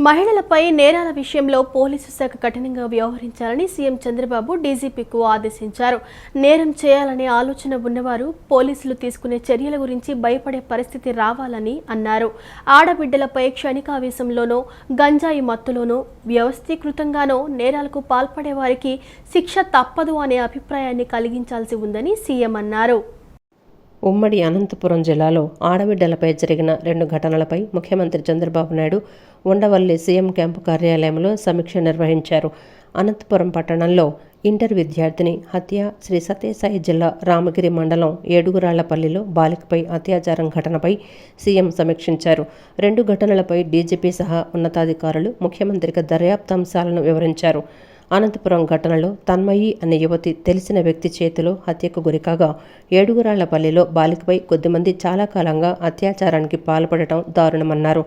మహిళలపై నేరాల విషయంలో పోలీసు శాఖ కఠినంగా వ్యవహరించాలని సీఎం చంద్రబాబు డీజీపీకు ఆదేశించారు. నేరం చేయాలనే ఆలోచన ఉన్నవారు పోలీసులు తీసుకునే చర్యల గురించి భయపడే పరిస్థితి రావాలని అన్నారు. ఆడబిడ్డలపై క్షణికావేశంలోనో గంజాయి మత్తులోనో వ్యవస్థీకృతంగానో నేరాలకు పాల్పడే వారికి శిక్ష తప్పదు అనే అభిప్రాయాన్ని కలిగించాల్సి ఉందని సీఎం అన్నారు. ఉమ్మడి అనంతపురం జిల్లాలో ఆడబిడ్డలపై జరిగిన 2 ఘటనలపై ముఖ్యమంత్రి చంద్రబాబు నాయుడు ఉండవల్లి సీఎం క్యాంపు కార్యాలయంలో సమీక్ష నిర్వహించారు. అనంతపురం పట్టణంలో ఇంటర్ విద్యార్థిని హత్య, శ్రీ సత్యసాయి జిల్లా రామగిరి మండలం ఏడుగురాళ్లపల్లిలో బాలికపై అత్యాచారం ఘటనపై సీఎం సమీక్షించారు. 2 ఘటనలపై డీజీపీ సహా ఉన్నతాధికారులు ముఖ్యమంత్రికి దర్యాప్తు అంశాలను వివరించారు. అనంతపురం ఘటనలో తన్మయి అనే యువతి తెలిసిన వ్యక్తి చేతిలో హత్యకు గురికాగా ఏడుగురాళ్లపల్లిలో బాలికపై కొద్దిమంది చాలా కాలంగా అత్యాచారానికి పాల్పడటం దారుణమన్నారు.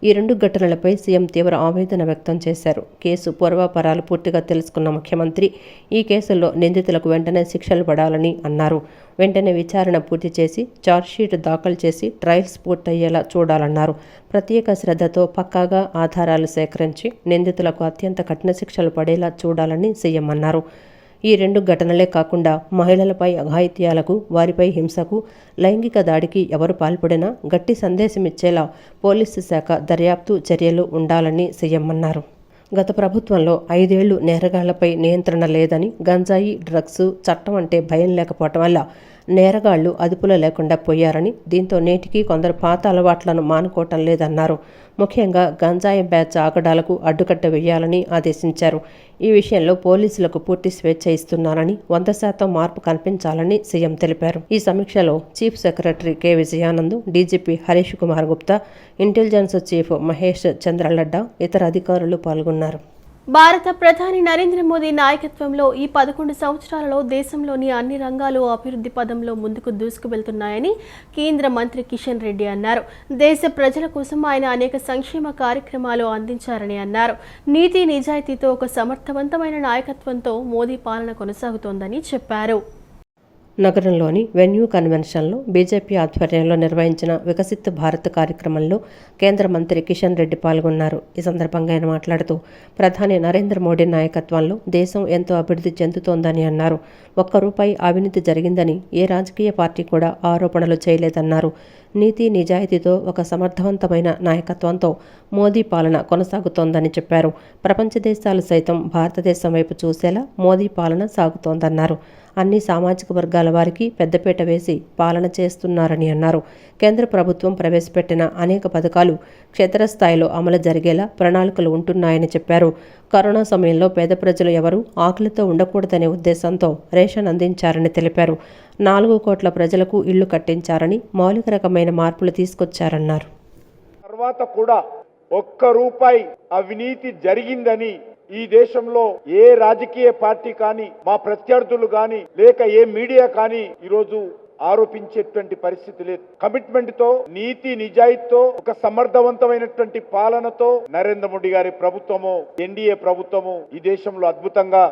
ఈ 2 ఘటనలపై సీఎం తీవ్ర ఆవేదన వ్యక్తం చేశారు. కేసు పూర్వాపరాలు పూర్తిగా తెలుసుకున్న ముఖ్యమంత్రి ఈ కేసుల్లో నిందితులకు వెంటనే శిక్షలు పడాలని అన్నారు. వెంటనే విచారణ పూర్తి చేసి ఛార్జ్షీట్ దాఖలు చేసి ట్రయల్స్ పూర్తయ్యేలా చూడాలన్నారు. ప్రత్యేక శ్రద్ధతో పక్కాగా ఆధారాలు సేకరించి నిందితులకు అత్యంత కఠిన శిక్షలు పడేలా చూడాలని సీఎం అన్నారు. ఈ 2 ఘటనలే కాకుండా మహిళలపై అఘాయిత్యాలకు, వారిపై హింసకు, లైంగిక దాడికి ఎవరు పాల్పడినా గట్టి సందేశమిచ్చేలా పోలీసు శాఖ దర్యాప్తు చర్యలు ఉండాలని సీఎం అన్నారు. గత ప్రభుత్వంలో 5 ఏళ్లు నేరగాళ్లపై నియంత్రణ లేదని, గంజాయి, డ్రగ్స్ చట్టం అంటే భయం లేకపోవటం వల్ల నేరగాళ్లు అదుపులో లేకుండా పోయారని, దీంతో నేటికి కొందరు పాత అలవాట్లను మానుకోవటం లేదన్నారు. ముఖ్యంగా గంజాయి బ్యాచ్ ఆగడాలకు అడ్డుకట్ట వేయాలని ఆదేశించారు. ఈ విషయంలో పోలీసులకు పూర్తి స్వేచ్ఛ ఇస్తున్నారని, 100% మార్పు కనిపించాలని సీఎం తెలిపారు. ఈ సమీక్షలో chief secretary K Vijayanand, DGP Harish Kumar Gupta, intelligence chief Mahesh Chandra Ladda, ఇతర అధికారులు పాల్గొన్నారు. భారత ప్రధాని నరేంద్ర మోదీ నాయకత్వంలో ఈ 11 సంవత్సరాలలో దేశంలోని అన్ని రంగాలు అభివృద్ధి పదంలో ముందుకు దూసుకువెళ్తున్నాయని కేంద్ర మంత్రి కిషన్ రెడ్డి అన్నారు. దేశ ప్రజల కోసం ఆయన అనేక సంక్షేమ కార్యక్రమాలు అందించారని అన్నారు. నీతి నిజాయితీతో ఒక సమర్థవంతమైన నాయకత్వంతో మోదీ పాలన కొనసాగుతోందని చెప్పారు. నగరంలోని వెన్యూ కన్వెన్షన్లో బీజేపీ ఆధ్వర్యంలో నిర్వహించిన వికసిత్ భారత్ కార్యక్రమంలో కేంద్ర మంత్రి కిషన్ రెడ్డి పాల్గొన్నారు. ఈ సందర్భంగా ఆయన మాట్లాడుతూ ప్రధాని నరేంద్ర మోడీ నాయకత్వంలో దేశం ఎంతో అభివృద్ధి చెందుతోందని అన్నారు. ₹1 అవినీతి జరిగిందని ఏ రాజకీయ పార్టీ కూడా ఆరోపణలు చేయలేదన్నారు. నీతి నిజాయితీతో ఒక సమర్థవంతమైన నాయకత్వంతో మోదీ పాలన కొనసాగుతోందని చెప్పారు. ప్రపంచ దేశాలు సైతం భారతదేశం వైపు చూసేలా మోదీ పాలన సాగుతోందన్నారు. అన్ని సామాజిక వర్గాల వారికి పెద్దపీట వేసి పాలన చేస్తున్నారని అన్నారు. కేంద్ర ప్రభుత్వం ప్రవేశపెట్టిన అనేక పథకాలు క్షేత్రస్థాయిలో అమలు జరిగేలా ప్రణాళికలు ఉంటున్నాయని చెప్పారు. కరోనా సమయంలో పేద ప్రజలు ఎవరూ ఆకలితో ఉండకూడదనే ఉద్దేశంతో రేషన్ అందించారని తెలిపారు. 4 కోట్ల ప్రజలకు ఇళ్లు కట్టించారని, మౌలిక రకమైన మార్పులు తీసుకొచ్చారన్నారు. తర్వాత కూడా ₹1 అవినీతి జరిగిందని ఈ దేశంలో ఏ రాజకీయ పార్టీ కానీ, మా ప్రత్యర్థులు కానీ, లేక ఏ మీడియా కానీ ఈరోజు ఆరోపించేటువంటి పరిస్థితి లేదు. కమిట్మెంట్ తో, నీతి నిజాయితీతో, ఒక సమర్థవంతమైనటువంటి పాలనతో నరేంద్ర మోడీ గారి ప్రభుత్వము, ఎన్డీఏ ప్రభుత్వము ఈ దేశంలో అద్భుతంగా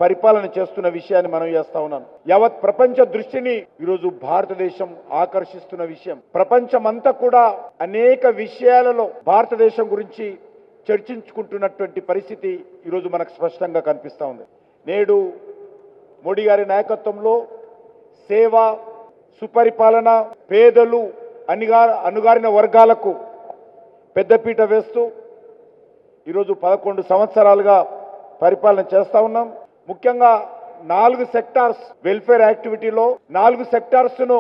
పరిపాలన చేస్తున్న విషయాన్ని మనం చేస్తా ఉన్నాను. యావత్ ప్రపంచ దృష్టిని ఈరోజు భారతదేశం ఆకర్షిస్తున్న విషయం. ప్రపంచమంతా కూడా అనేక విషయాలలో భారతదేశం గురించి చర్చించుకుంటున్నటువంటి పరిస్థితి ఈరోజు మనకు స్పష్టంగా కనిపిస్తూ ఉంది. నేడు మోడీ గారి నాయకత్వంలో సేవ, సుపరిపాలన, పేదలు, అణగారిన వర్గాలకు పెద్దపీట వేస్తూ ఈరోజు 11 సంవత్సరాలుగా పరిపాలన చేస్తూ ఉన్నాం. ముఖ్యంగా 4 సెక్టార్స్ వెల్ఫేర్ యాక్టివిటీలో 4 సెక్టార్స్ను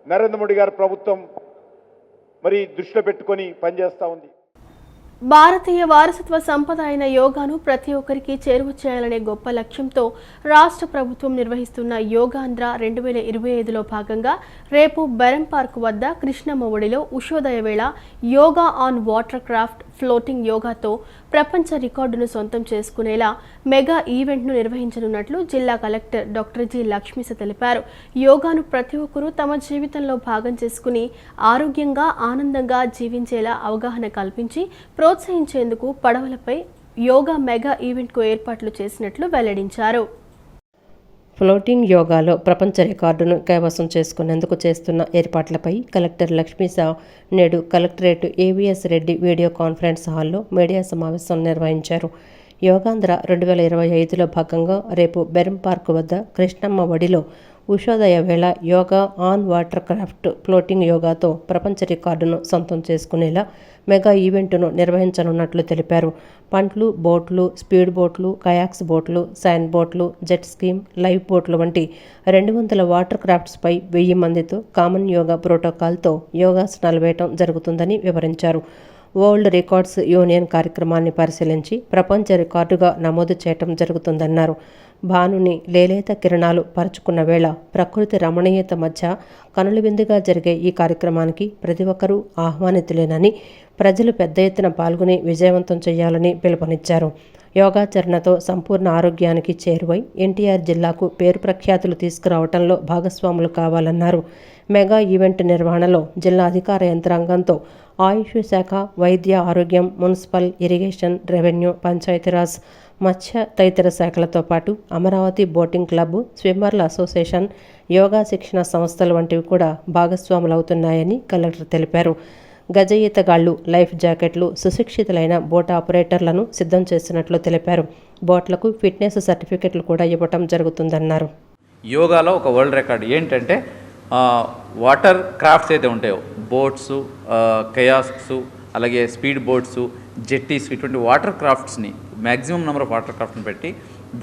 నరేంద్ర మోడీ గారి ప్రభుత్వం మరి దృష్టిలో పెట్టుకొని పనిచేస్తూ ఉంది. భారతీయ వారసత్వ సంపద అయిన యోగాను ప్రతి ఒక్కరికి చేరువ చేయాలనే గొప్ప లక్ష్యంతో రాష్ట్ర ప్రభుత్వం నిర్వహిస్తున్న యోగాంధ్ర 2025లో భాగంగా రేపు బెరం పార్క్ వద్ద కృష్ణమ్మ ఒడిలో ఉషోదయ వేళ yoga on water craft floating యోగాతో ప్రపంచ రికార్డును సొంతం చేసుకునేలా మెగా ఈవెంట్ను నిర్వహించనున్నట్లు జిల్లా కలెక్టర్ డాక్టర్ జి లక్ష్మీస తెలిపారు. యోగాను ప్రతి ఒక్కరూ తమ జీవితంలో భాగం చేసుకుని ఆరోగ్యంగా, ఆనందంగా జీవించేలా అవగాహన కల్పించి ప్రోత్సహించేందుకు పడవలపై యోగా మెగా ఈవెంట్కు ఏర్పాట్లు చేసినట్లు వెల్లడించారు. ఫ్లోటింగ్ యోగాలో ప్రపంచ రికార్డును కైవసం చేసుకునేందుకు చేస్తున్న ఏర్పాట్లపై కలెక్టర్ లక్ష్మీశా నేడు collectorate AVS Reddy video conference హాల్లో మీడియా సమావేశం నిర్వహించారు. యోగాంధ్ర 2025లో భాగంగా రేపు బెరం పార్క్ వద్ద కృష్ణమ్మ వడిలో ఉషోదయ వేళ yoga on water craft floating యోగాతో ప్రపంచ రికార్డును సొంతం చేసుకునేలా మెగా ఈవెంట్ను నిర్వహించనున్నట్లు తెలిపారు. పంట్లు, బోట్లు, స్పీడ్ బోట్లు, కయాక్స్ బోట్లు, శాండ్ బోట్లు, జెట్ స్కీమ్, లైవ్ బోట్లు వంటి 200 వాటర్ క్రాఫ్ట్స్పై 1000 మందితో కామన్ యోగా ప్రోటోకాల్తో యోగాసనాలు వేయటం జరుగుతుందని వివరించారు. వరల్డ్ రికార్డ్స్ యూనియన్ కార్యక్రమాన్ని పరిశీలించి ప్రపంచ రికార్డుగా నమోదు చేయటం జరుగుతుందన్నారు. భానుని లేలేత కిరణాలు పరుచుకున్న వేళ ప్రకృతి రమణీయత మధ్య కనుల విందుగా జరిగే ఈ కార్యక్రమానికి ప్రతి ఒక్కరూ ఆహ్వానితులేనని, ప్రజలు పెద్ద ఎత్తున పాల్గొని విజయవంతం చేయాలని పిలుపునిచ్చారు. యోగాచరణతో సంపూర్ణ ఆరోగ్యానికి చేరువై ఎన్టీఆర్ జిల్లాకు పేరు ప్రఖ్యాతులు తీసుకురావడంలో భాగస్వాములు కావాలన్నారు. మెగా ఈవెంట్ నిర్వహణలో జిల్లా అధికార యంత్రాంగంతో ఆయుష్ శాఖ, వైద్య ఆరోగ్యం, మున్సిపల్, ఇరిగేషన్, రెవెన్యూ, పంచాయతీరాజ్, మత్స్య తదితర శాఖలతో పాటు అమరావతి బోటింగ్ క్లబ్, స్విమ్మర్ల అసోసియేషన్, యోగా శిక్షణ సంస్థలు వంటివి కూడా భాగస్వాములవుతున్నాయని కలెక్టర్ తెలిపారు. గజ ఈతగాళ్లు, లైఫ్ జాకెట్లు, సుశిక్షితులైన బోట్ ఆపరేటర్లను సిద్ధం చేసినట్లు తెలిపారు. బోట్లకు ఫిట్నెస్ సర్టిఫికెట్లు కూడా ఇవ్వటం జరుగుతుందన్నారు. యోగాలో ఒక వరల్డ్ రికార్డ్ ఏంటంటే వాటర్ క్రాఫ్ట్స్ అయితే ఉంటాయో బోట్స్, కయాక్స్, అలాగే స్పీడ్ బోట్స్, జెట్టీస్, ఇటువంటి వాటర్ క్రాఫ్ట్స్ని మ్యాక్సిమం నెంబర్ ఆఫ్ వాటర్ క్రాఫ్ట్ని పెట్టి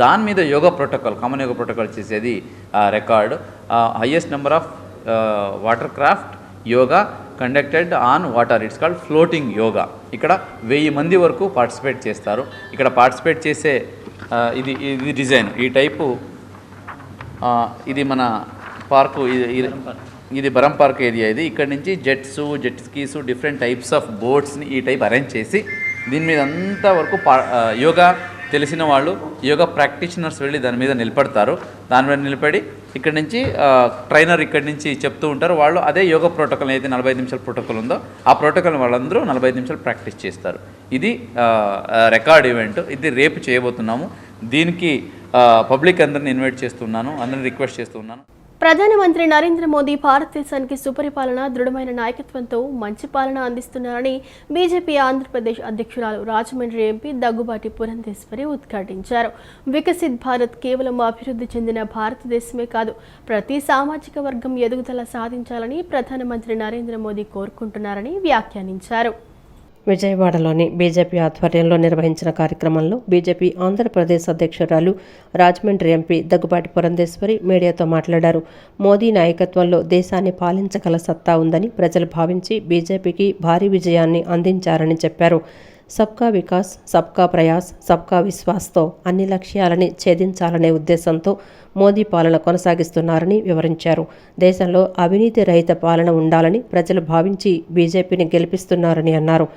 దాని మీద yoga protocol, common yoga protocol చేసేది record. Highest number of water craft yoga conducted on water, it's called floating yoga. ఇక్కడ 1000 మంది వరకు పార్టిసిపేట్ చేస్తారు. ఇక్కడ పార్టిసిపేట్ చేసే ఇది డిజైన్ ఈ టైపు, ఇది మన పార్కు, ఇది బరం పార్క్ ఏరియా. ఇది ఇక్కడ నుంచి jet skis, different types of బోట్స్ని ఈ టైప్ అరేంజ్ చేసి దీని మీద అంతా వరకు యోగా తెలిసిన వాళ్ళు, యోగా ప్రాక్టీషనర్స్ వెళ్ళి దాని మీద నిలబడతారు. దాని మీద నిలబడి ఇక్కడ నుంచి ట్రైనర్ ఇక్కడి నుంచి చెప్తూ ఉంటారు. వాళ్ళు అదే యోగా ప్రోటోకాల్ అయితే 45 నిమిషాల ప్రోటోకాల్ ఉందో ఆ ప్రోటోకాల్ వాళ్ళందరూ 45 నిమిషాలు ప్రాక్టీస్ చేస్తారు. ఇది రికార్డ్ ఈవెంట్. ఇది రేపు చేయబోతున్నాము. దీనికి పబ్లిక్ అందరిని ఇన్వైట్ చేస్తున్నాను, అందరిని రిక్వెస్ట్ చేస్తున్నాను. ప్రధానమంత్రి నరేంద్ర మోదీ భారతదేశానికి సుపరిపాలన, దృఢమైన నాయకత్వంతో మంచి పాలన అందిస్తున్నారని బీజేపీ ఆంధ్రప్రదేశ్ అధ్యక్షురాలు రాజమండ్రి ఎంపీ దగ్గుబాటి పురంధేశ్వరి ఉద్ఘాటించారు. వికసిత్ భారత్ కేవలం అభివృద్ధి చెందిన భారతదేశమే కాదు, ప్రతి సామాజిక వర్గం ఎదుగుదల సాధించాలని ప్రధానమంత్రి నరేంద్ర మోదీ కోరుకుంటున్నారని వ్యాఖ్యానించారు. విజయవాడలోని బీజేపీ ఆధ్వర్యంలో నిర్వహించిన కార్యక్రమంలో బీజేపీ ఆంధ్రప్రదేశ్ అధ్యక్షురాలు రాజమండ్రి ఎంపీ దగ్గుబాటి పురంధేశ్వరి మీడియాతో మాట్లాడారు. మోదీ నాయకత్వంలో దేశాన్ని పాలించగల సత్తా ఉందని ప్రజలు భావించి బీజేపీకి భారీ విజయాన్ని అందించారని చెప్పారు. సబ్కా వికాస్, సబ్కా ప్రయాస్, సబ్కా విశ్వాస్తో అన్ని లక్ష్యాలని ఛేదించాలనే ఉద్దేశంతో మోదీ పాలన కొనసాగిస్తున్నారని వివరించారు. దేశంలో అవినీతి రహిత పాలన ఉండాలని ప్రజలు భావించి బీజేపీని గెలిపిస్తున్నారని అన్నారు.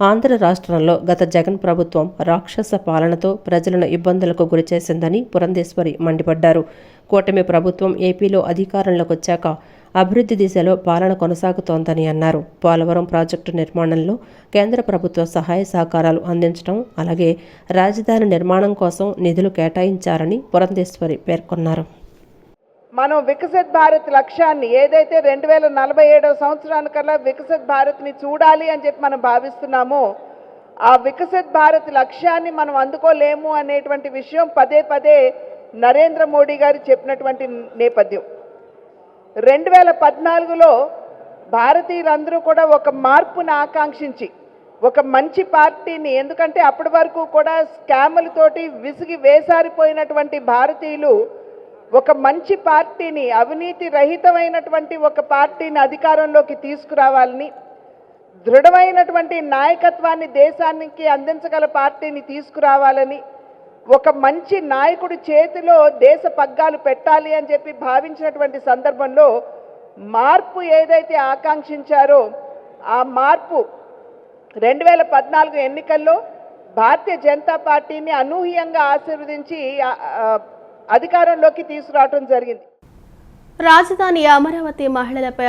ఆంధ్ర రాష్ట్రంలో గత జగన్ ప్రభుత్వం రాక్షస పాలనతో ప్రజలను ఇబ్బందులకు గురిచేసిందని పురంధేశ్వరి మండిపడ్డారు. కూటమి ప్రభుత్వం ఏపీలో అధికారంలోకి వచ్చాక అభివృద్ధి దిశలో పాలన కొనసాగుతోందని అన్నారు. పోలవరం ప్రాజెక్టు నిర్మాణంలో కేంద్ర ప్రభుత్వ సహాయ సహకారాలు అందించడం, అలాగే రాజధాని నిర్మాణం కోసం నిధులు కేటాయించారని పురంధేశ్వరి పేర్కొన్నారు. మనం వికసిత్ భారత్ లక్ష్యాన్ని ఏదైతే 2047వ సంవత్సరానికల్లా వికసిత్ భారత్ని చూడాలి అని చెప్పి మనం భావిస్తున్నామో, ఆ వికసిత్ భారత్ లక్ష్యాన్ని మనం అందుకోలేము అనేటువంటి విషయం పదే పదే నరేంద్ర మోడీ గారు చెప్పినటువంటి నేపథ్యం. 2014లో భారతీయులందరూ కూడా ఒక మార్పును ఆకాంక్షించి ఒక మంచి పార్టీని, ఎందుకంటే అప్పటి వరకు కూడా స్కాములతోటి విసిగి వేసారిపోయినటువంటి భారతీయులు ఒక మంచి పార్టీని, అవినీతి రహితమైనటువంటి ఒక పార్టీని అధికారంలోకి తీసుకురావాలని, దృఢమైనటువంటి నాయకత్వాన్ని దేశానికి అందించగల పార్టీని తీసుకురావాలని, ఒక మంచి నాయకుడి చేతిలో దేశ పగ్గాలు పెట్టాలి అని చెప్పి భావించినటువంటి సందర్భంలో మార్పు ఏదైతే ఆకాంక్షించారో ఆ మార్పు 2014 ఎన్నికల్లో భారతీయ జనతా పార్టీని అనూహ్యంగా ఆశీర్వదించి అధికారంలోకి తీసుకురావడం జరిగింది. రాజధాని అమరావతి మహిళలపై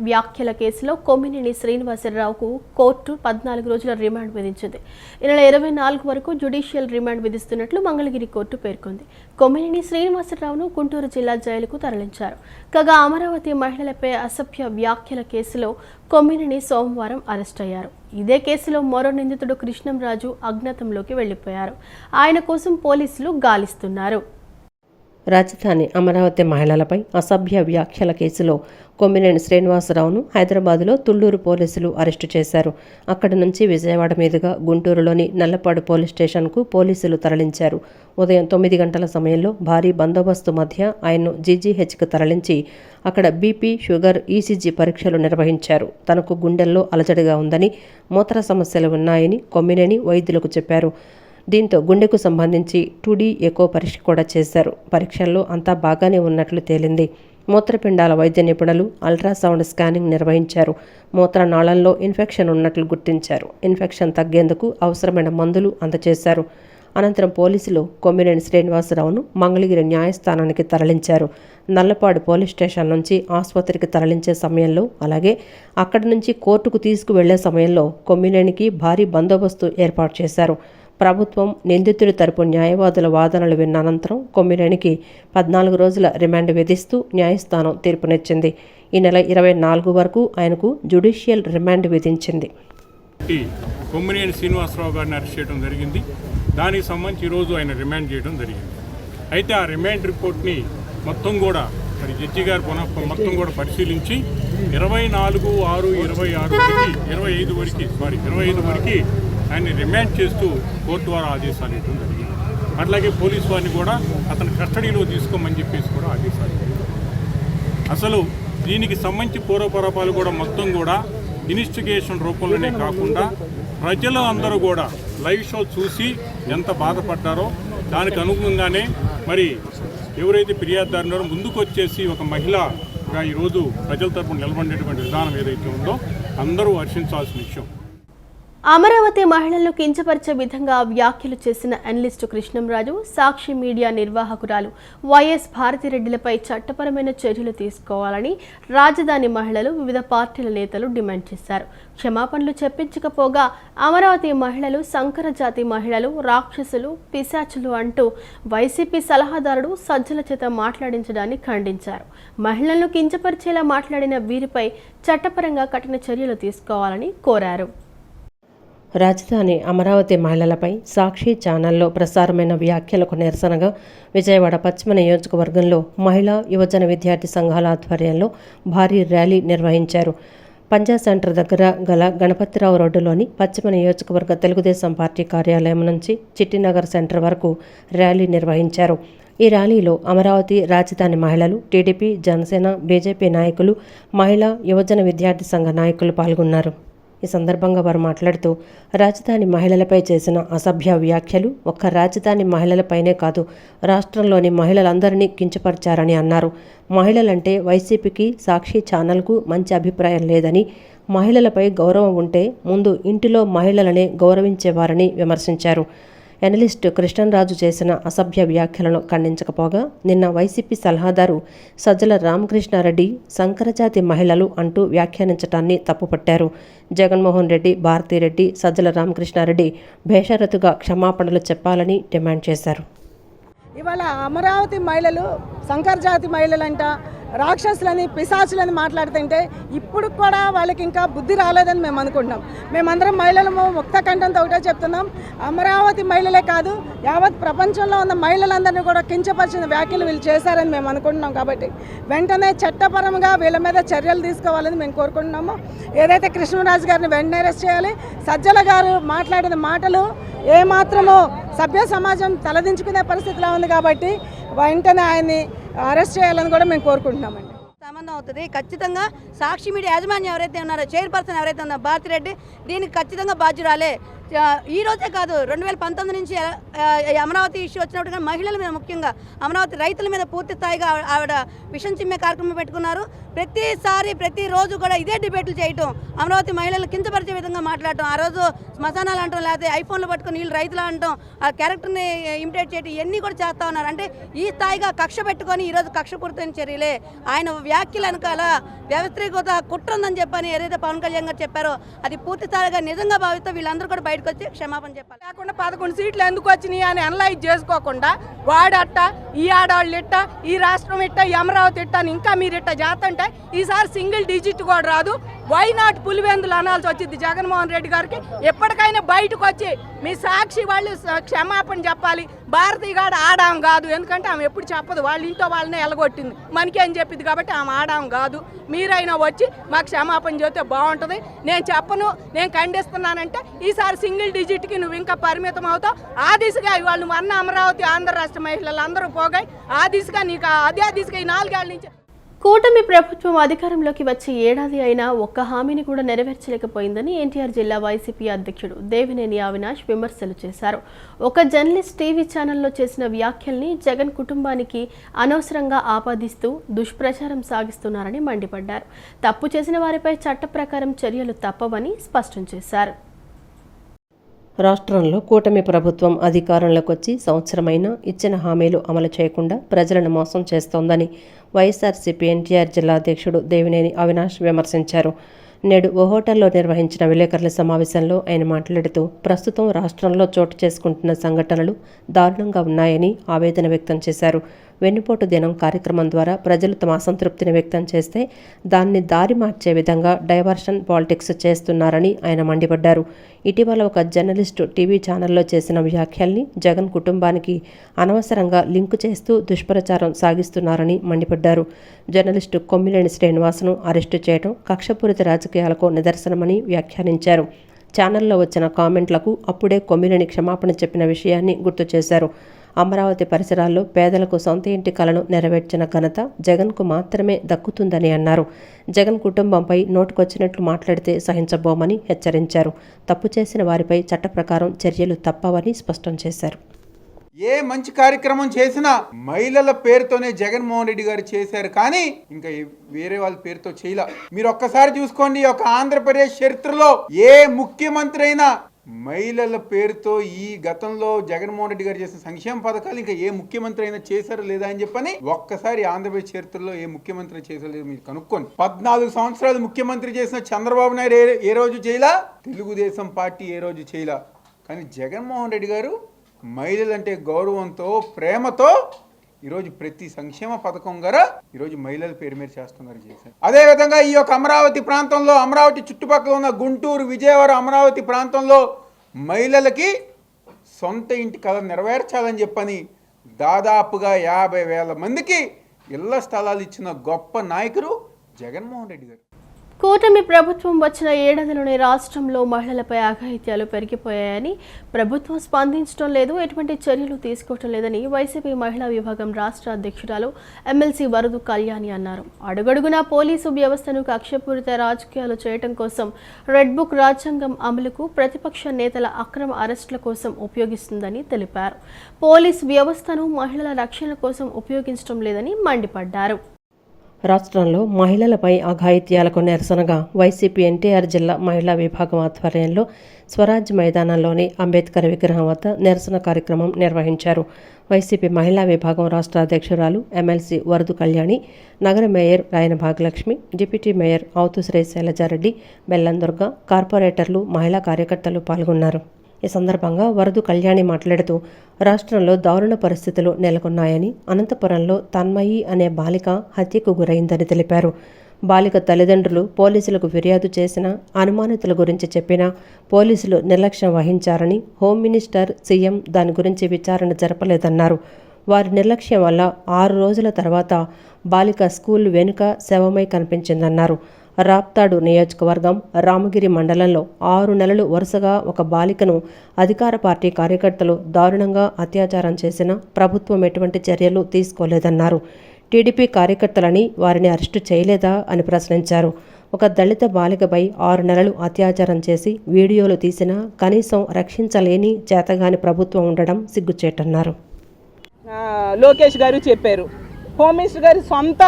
వ్యాఖ్యల కేసులో కొమ్మినేని శ్రీనివాసరావుకు కోర్టు 14 రోజుల రిమాండ్ విధించింది. ఈ నెల 24 వరకు జ్యుడిషియల్ రిమాండ్ విధిస్తున్నట్లు మంగళగిరి కోర్టు పేర్కొంది. కొమ్మినేని శ్రీనివాసరావును గుంటూరు జిల్లా జైలుకు తరలించారు. కాగా అమరావతి మహిళలపై అసభ్య వ్యాఖ్యల కేసులో కొమ్మినేని సోమవారం అరెస్ట్ అయ్యారు. ఇదే కేసులో మరో నిందితుడు కృష్ణంరాజు అజ్ఞాతంలోకి వెళ్లిపోయారు. ఆయన కోసం పోలీసులు గాలిస్తున్నారు. రాజధాని అమరావతి మహిళలపై అసభ్య వ్యాఖ్యల కేసులో కొమ్మినేని శ్రీనివాసరావును హైదరాబాదులో తుళ్లూరు పోలీసులు అరెస్టు చేశారు. అక్కడి నుంచి విజయవాడ మీదుగా గుంటూరులోని నల్లపాడు పోలీస్ స్టేషన్కు పోలీసులు తరలించారు. ఉదయం 9 గంటల సమయంలో భారీ బందోబస్తు మధ్య ఆయన్ను జీజీహెచ్కు తరలించి అక్కడ బీపీ, షుగర్, ఈసీజీ పరీక్షలు నిర్వహించారు. తనకు గుండెల్లో అలజడిగా ఉందని, మూత్ర సమస్యలు ఉన్నాయని కొమ్మినేని వైద్యులకు చెప్పారు. దీంతో గుండెకు సంబంధించి 2D ఎకో పరీక్ష కూడా చేశారు. పరీక్షల్లో అంతా బాగానే ఉన్నట్లు తేలింది. మూత్రపిండాల వైద్య నిపుణులు అల్ట్రాసౌండ్ స్కానింగ్ నిర్వహించారు. మూత్రనాళంలో ఇన్ఫెక్షన్ ఉన్నట్లు గుర్తించారు. ఇన్ఫెక్షన్ తగ్గేందుకు అవసరమైన మందులు అందజేశారు. అనంతరం పోలీసులు కొమ్మినేని శ్రీనివాసరావును మంగళగిరి న్యాయస్థానానికి తరలించారు. నల్లపాడు పోలీస్ స్టేషన్ నుంచి ఆసుపత్రికి తరలించే సమయంలో, అలాగే అక్కడి నుంచి కోర్టుకు తీసుకువెళ్లే సమయంలో కొమ్మినేనికి భారీ బందోబస్తు ఏర్పాటు చేశారు. ప్రభుత్వం, నిందితుడి తరపు న్యాయవాదుల వాదనలు విన్న అనంతరం కొమ్మినేనికి 14 రోజుల రిమాండ్ విధిస్తూ న్యాయస్థానం తీర్పునిచ్చింది. ఈ నెల 24 వరకు ఆయనకు జ్యుడిషియల్ రిమాండ్ విధించింది. కొమ్మినేని శ్రీనివాసరావు గారిని అరెస్ట్ చేయడం జరిగింది. దానికి సంబంధించి ఈరోజు ఆయన రిమాండ్ చేయడం జరిగింది. అయితే ఆ రిమాండ్ రిపోర్ట్ని మొత్తం కూడా మరి జడ్జి గారు మొత్తం కూడా పరిశీలించి 24/6/25 వరకు ఆయన్ని రిమాండ్ చేస్తూ కోర్టు వారు ఆదేశాలు ఇవ్వడం జరిగింది. అట్లాగే పోలీసు వారిని కూడా అతని కస్టడీలో తీసుకోమని చెప్పేసి కూడా ఆదేశాలు ఇవ్వడం. అసలు దీనికి సంబంధించి పూర్వపరాపాలు కూడా మొత్తం కూడా ఇన్వెస్టిగేషన్ రూపంలోనే కాకుండా ప్రజలు అందరూ కూడా లైవ్ షో చూసి ఎంత బాధపడ్డారో దానికి అనుగుణంగానే మరి ఎవరైతే ఫిర్యాదుదారున్నారో ముందుకు వచ్చేసి ఒక మహిళగా ఈరోజు ప్రజల తరపున నిలబడినటువంటి విధానం ఏదైతే ఉందో అందరూ హర్షించాల్సిన విషయం. అమరావతి మహిళలను కించపరిచే విధంగా వ్యాఖ్యలు చేసిన అనలిస్టు కృష్ణంరాజు, సాక్షి మీడియా నిర్వాహకురాలు వైఎస్ భారతిరెడ్డిలపై చట్టపరమైన చర్యలు తీసుకోవాలని రాజధాని మహిళలు, వివిధ పార్టీల నేతలు డిమాండ్ చేశారు. క్షమాపణలు చెప్పించకపోగా అమరావతి మహిళలు సంకరజాతి మహిళలు, రాక్షసులు, పిశాచులు అంటూ వైసీపీ సలహాదారుడు సజ్జల చేత మాట్లాడించడాన్ని ఖండించారు. మహిళలను కించపరిచేలా మాట్లాడిన వీరిపై చట్టపరంగా కఠిన చర్యలు తీసుకోవాలని కోరారు. రాజధాని అమరావతి మహిళలపై సాక్షి ఛానల్లో ప్రసారమైన వ్యాఖ్యలకు నిరసనగా విజయవాడ పశ్చిమ నియోజకవర్గంలో మహిళా, యువజన విద్యార్థి సంఘాల ఆధ్వర్యంలో భారీ ర్యాలీ నిర్వహించారు. పంజా సెంటర్ దగ్గర గల గణపతిరావు రోడ్డులోని పశ్చిమ నియోజకవర్గ తెలుగుదేశం పార్టీ కార్యాలయం నుంచి చిట్టినగర్ సెంటర్ వరకు ర్యాలీ నిర్వహించారు. ఈ ర్యాలీలో అమరావతి రాజధాని మహిళలు, టీడీపీ, జనసేన, బీజేపీ నాయకులు, మహిళా, యువజన విద్యార్థి సంఘ నాయకులు పాల్గొన్నారు. ఈ సందర్భంగా వారు మాట్లాడుతూ రాజధాని మహిళలపై చేసిన అసభ్య వ్యాఖ్యలు ఒక్క రాజధాని మహిళలపైనే కాదు, రాష్ట్రంలోని మహిళలందరినీ కించపరిచారని అన్నారు. మహిళలంటే వైసీపీకి, సాక్షి ఛానల్కు మంచి అభిప్రాయం లేదని, మహిళలపై గౌరవం ఉంటే ముందు ఇంటిలో మహిళలనే గౌరవించేవారని విమర్శించారు. ఎనలిస్ట్ కృష్ణంరాజు చేసిన అసభ్య వ్యాఖ్యలను ఖండించకపోగా నిన్న వైసీపీ సలహాదారు సజ్జల రామకృష్ణారెడ్డి సంకరజాతి మహిళలు అంటూ వ్యాఖ్యానించడాన్ని తప్పుపట్టారు. జగన్మోహన్ రెడ్డి, భారతిరెడ్డి, సజ్జల రామకృష్ణారెడ్డి బేషరతుగా క్షమాపణలు చెప్పాలని డిమాండ్ చేశారు. ఇవాళ అమరావతి మహిళలు సంకరజాతి మహిళలంట, రాక్షసులని, పిశాచులని మాట్లాడుతుంటే ఇప్పుడు కూడా వాళ్ళకి ఇంకా బుద్ధి రాలేదని మేము అనుకుంటున్నాం. మేమందరం మహిళలము ముక్త కంఠంతో ఒకటే చెప్తున్నాం, అమరావతి మహిళలే కాదు యావత్ ప్రపంచంలో ఉన్న మహిళలందరినీ కూడా కించపరిచిన వ్యాఖ్యలు వీళ్ళు చేశారని మేము అనుకుంటున్నాం. కాబట్టి వెంటనే చట్టపరంగా వీళ్ళ మీద చర్యలు తీసుకోవాలని మేము కోరుకుంటున్నాము. ఏదైతే కృష్ణరాజు గారిని వెంటనే అరెస్ట్ చేయాలి. సజ్జల గారు మాట్లాడిన మాటలు ఏమాత్రమో సభ్య సమాజం తలదించుకునే పరిస్థితిలో ఉంది. కాబట్టి వెంటనే ఆయన్ని అరెస్ట్ చేయాలని కూడా మేము కోరుకుంటున్నామండి. సంబంధం అవుతుంది. ఖచ్చితంగా సాక్షి మీడియా యాజమాన్యం ఎవరైతే ఉన్నారో, చైర్పర్సన్ ఎవరైతే ఉన్నారో భారతిరెడ్డి, దీనికి ఖచ్చితంగా బాధ్యురాలే. ఈ రోజే కాదు 2019 నుంచి అమరావతి ఇష్యూ వచ్చినప్పుడు కానీ మహిళల మీద, ముఖ్యంగా అమరావతి రైతుల మీద పూర్తి స్థాయిగా ఆవిడ విషం చిమ్మే కార్యక్రమం పెట్టుకున్నారు. ప్రతిసారి ప్రతిరోజు కూడా ఇదే డిబేట్లు చేయటం, అమరావతి మహిళలు కించపరిచే విధంగా మాట్లాడటం, ఆ రోజు శ్మశానాలు అంటాం, లేకపోతే ఐఫోన్లు పట్టుకుని వీళ్ళు రైతులు అంటాం, ఆ క్యారెక్టర్ని ఇమిటేట్ చేయటం, ఇవన్నీ కూడా చేస్తూ ఉన్నారు. అంటే ఈ స్థాయిగా కక్ష పెట్టుకొని ఈరోజు కక్షపూరితమైన చర్యలే. ఆయన వ్యాఖ్యలు వెనకాల వ్యవస్థీకృత కుట్ర ఉందని చెప్పని ఏదైతే పవన్ కళ్యాణ్ గారు చెప్పారో అది పూర్తి స్థాయిగా నిజంగా భావిస్తూ వీళ్ళందరూ కూడా బయటకు వచ్చి క్షమాపణ చెప్పాలి. లేకుండా 11 సీట్లు ఎందుకు వచ్చినాయి అని అనలైజ్ చేసుకోకుండా వాడట్ట, ఈ ఆడవాళ్ళు ఇట్ట, ఈ రాష్ట్రం ఇట్ట, ఈ అమరావతి ఇట్ట అని ఇంకా మీరు ఇట్ట చేస్తుంటే ఈసారి సింగిల్ డిజిట్ కూడా రాదు. వై నాట్ పులివెందులు అనాల్సి వచ్చింది జగన్మోహన్ రెడ్డి గారికి. ఎప్పటికైనా బయటకు వచ్చి మీ సాక్షి వాళ్ళు క్షమాపణ చెప్పాలి. భారతీయ గారు ఆడాం కాదు, ఎందుకంటే ఆమె ఎప్పుడు చెప్పదు, వాళ్ళ ఇంట్లో వాళ్ళనే ఎలగొట్టింది, మనకేం చెప్పింది కాబట్టి ఆమె ఆడాం కాదు. మీరైనా వచ్చి మాకు క్షమాపణ చెబితే బాగుంటుంది. నేను చెప్పను, నేను ఖండిస్తున్నానంటే ఈసారి సింగిల్ డిజిట్కి నువ్వు ఇంకా పరిమితం అవుతావు. ఆ దిశగా ఇవాళ నువ్వు అన్న అమరావతి ఆంధ్ర రాష్ట్ర మహిళలు అందరూ పోగాయి, ఆ దిశగా నీకు అదే దిశగా ఈ 4 ఏళ్ల నుంచి. కూటమి ప్రభుత్వం అధికారంలోకి వచ్చి ఏడాది అయినా ఒక్క హామీని కూడా నెరవేర్చలేకపోయిందని ఎన్టీఆర్ జిల్లా వైసీపీ అధ్యక్షుడు దేవినేని అవినాష్ విమర్శలు చేశారు. ఒక జర్నలిస్ట్ టీవీ ఛానల్లో చేసిన వ్యాఖ్యల్ని జగన్ కుటుంబానికి అనవసరంగా ఆపాదిస్తూ దుష్ప్రచారం సాగిస్తున్నారని మండిపడ్డారు. తప్పు చేసిన వారిపై చట్ట ప్రకారం చర్యలు తప్పవని స్పష్టం చేశారు. రాష్ట్రంలో కూటమి ప్రభుత్వం అధికారంలోకి వచ్చి సంవత్సరమైనా ఇచ్చిన హామీలు అమలు చేయకుండా ప్రజలను మోసం చేస్తోందని వైఎస్ఆర్సీపీ ఎన్టీఆర్ జిల్లా అధ్యక్షుడు దేవినేని అవినాష్ విమర్శించారు. నేడు ఓ హోటల్లో నిర్వహించిన విలేకరుల సమావేశంలో ఆయన మాట్లాడుతూ ప్రస్తుతం రాష్ట్రంలో చోటు చేసుకుంటున్న సంఘటనలు దారుణంగా ఉన్నాయని ఆవేదన వ్యక్తం చేశారు. వెన్నుపోటు దినం కార్యక్రమం ద్వారా ప్రజలు తమ అసంతృప్తిని వ్యక్తం చేస్తే దాన్ని దారి మార్చే విధంగా డైవర్షన్ పాలిటిక్స్ చేస్తున్నారని ఆయన మండిపడ్డారు. ఇటీవల ఒక జర్నలిస్టు టీవీ ఛానల్లో చేసిన వ్యాఖ్యల్ని జగన్ కుటుంబానికి అనవసరంగా లింకు చేస్తూ దుష్ప్రచారం సాగిస్తున్నారని మండిపడ్డారు. జర్నలిస్టు కొమ్మినేని శ్రీనివాస్ను అరెస్టు చేయడం కక్షపూరిత రాజకీయాలకు నిదర్శనమని వ్యాఖ్యానించారు. ఛానల్లో వచ్చిన కామెంట్లకు అప్పుడే కొమ్మినేని క్షమాపణ చెప్పిన విషయాన్ని గుర్తు చేశారు. అమరావతి పరిసరాల్లో పేదలకు సొంత ఇంటి కలను నెరవేర్చిన ఘనత జగన్కు మాత్రమే దక్కుతుందని అన్నారు. జగన్ కుటుంబంపై నోటుకొచ్చినట్లు మాట్లాడితే సహించబోమని హెచ్చరించారు. తప్పు చేసిన వారిపై చట్ట ప్రకారం చర్యలు తప్పవని స్పష్టం చేశారు. ఏ మంచి కార్యక్రమం చేసినా మహిళల పేరుతోనే జగన్మోహన్ రెడ్డి గారు చేశారు, కానీ ఇంకా వేరే వాళ్ళ పేరుతో చేయలే. మీరు ఒక్కసారి చూసుకోండి, ఒక ఆంధ్రప్రదేశ్ చరిత్రలో ఏ ముఖ్యమంత్రి అయినా మహిళల పేరుతో ఈ గతంలో జగన్మోహన్ రెడ్డి గారు చేసిన సంక్షేమ పథకాలు ఇంకా ఏ ముఖ్యమంత్రి అయినా చేశారు లేదా అని చెప్పని ఒక్కసారి ఆంధ్రప్రదేశ్ చరిత్రలో ఏ ముఖ్యమంత్రి చేశారు లేదు మీరు కనుక్కోండి. 14 సంవత్సరాలు ముఖ్యమంత్రి చేసిన చంద్రబాబు నాయుడు ఏ రోజు చేయలా, తెలుగుదేశం పార్టీ ఏ రోజు చేయలా. కానీ జగన్మోహన్ రెడ్డి గారు మహిళలంటే గౌరవంతో, ప్రేమతో ఈరోజు ప్రతి సంక్షేమ పథకం గారా ఈరోజు మహిళల పేరు మీద చేస్తున్నారు చేశారు. అదేవిధంగా ఈ యొక్క అమరావతి ప్రాంతంలో, అమరావతి చుట్టుపక్కల ఉన్న గుంటూరు, విజయవాడ, అమరావతి ప్రాంతంలో మహిళలకి సొంత ఇంటి కళ నెరవేర్చాలని చెప్పని దాదాపుగా 50,000 మందికి ఇళ్ల స్థలాలు ఇచ్చిన గొప్ప నాయకుడు జగన్మోహన్ రెడ్డి గారు. కూటమి ప్రభుత్వం వచ్చిన ఏడాదిలోనే రాష్ట్రంలో మహిళలపై అఘాయిత్యాలు పెరిగిపోయాయని, ప్రభుత్వం స్పందించడం లేదు, ఎటువంటి చర్యలు తీసుకోవటం లేదని వైసీపీ మహిళా విభాగం రాష్ట్ర అధ్యక్షురాలు ఎమ్మెల్సీ వరదు కళ్యాణి అన్నారు. అడుగడుగునా పోలీసు వ్యవస్థను కక్షపూరిత రాజకీయాలు చేయటం కోసం రెడ్ బుక్ రాజ్యాంగం అమలుకు ప్రతిపక్ష నేతల అక్రమ అరెస్టుల కోసం ఉపయోగిస్తుందని తెలిపారు. పోలీసు వ్యవస్థను మహిళల రక్షణ కోసం ఉపయోగించడం లేదని మండిపడ్డారు. రాష్ట్రంలో మహిళలపై అఘాయిత్యాలకు నిరసనగా వైసీపీ ఎన్టీఆర్ జిల్లా మహిళా విభాగం ఆధ్వర్యంలో స్వరాజ్ మైదానంలోని అంబేద్కర్ విగ్రహం వద్ద నిరసన కార్యక్రమం నిర్వహించారు. వైసీపీ మహిళా విభాగం రాష్ట్ర అధ్యక్షురాలు ఎమ్మెల్సీ వరదు కళ్యాణి, నగర mayor Rayana Bhagyalakshmi, deputy mayor Avuthu Sri Shailaja Reddy, Bellam Durga, కార్పొరేటర్లు, మహిళా కార్యకర్తలు పాల్గొన్నారు. ఈ సందర్భంగా వరదు కళ్యాణి మాట్లాడుతూ రాష్ట్రంలో దారుణ పరిస్థితులు నెలకొన్నాయని, అనంతపురంలో తన్మయి అనే బాలిక హత్యకు గురైందని తెలిపారు. బాలిక తల్లిదండ్రులు పోలీసులకు ఫిర్యాదు చేసినా, అనుమానితుల గురించి చెప్పినా పోలీసులు నిర్లక్ష్యం వహించారని, హోమ్ మినిస్టర్, సీఎం దాని గురించి విచారణ జరపలేదన్నారు. వారి నిర్లక్ష్యం వల్ల 6 రోజుల తర్వాత బాలిక స్కూల్ వెనుక శవమై కనిపించిందన్నారు. రాప్తాడు నియోజకవర్గం రామగిరి మండలంలో 6 నెలలు వరుసగా ఒక బాలికను అధికార పార్టీ కార్యకర్తలు దారుణంగా అత్యాచారం చేసినా ప్రభుత్వం ఎటువంటి చర్యలు తీసుకోలేదన్నారు. టీడీపీ కార్యకర్తలని వారిని అరెస్టు చేయలేదా అని ప్రశ్నించారు. ఒక దళిత బాలికపై 6 నెలలు అత్యాచారం చేసి వీడియోలు తీసినా కనీసం రక్షించలేని చేతగాని ప్రభుత్వం ఉండడం సిగ్గుచేటన్నారు. లోకేష్ గారు చెప్పారు, హోమ్ మినిస్టర్ గారి సొంత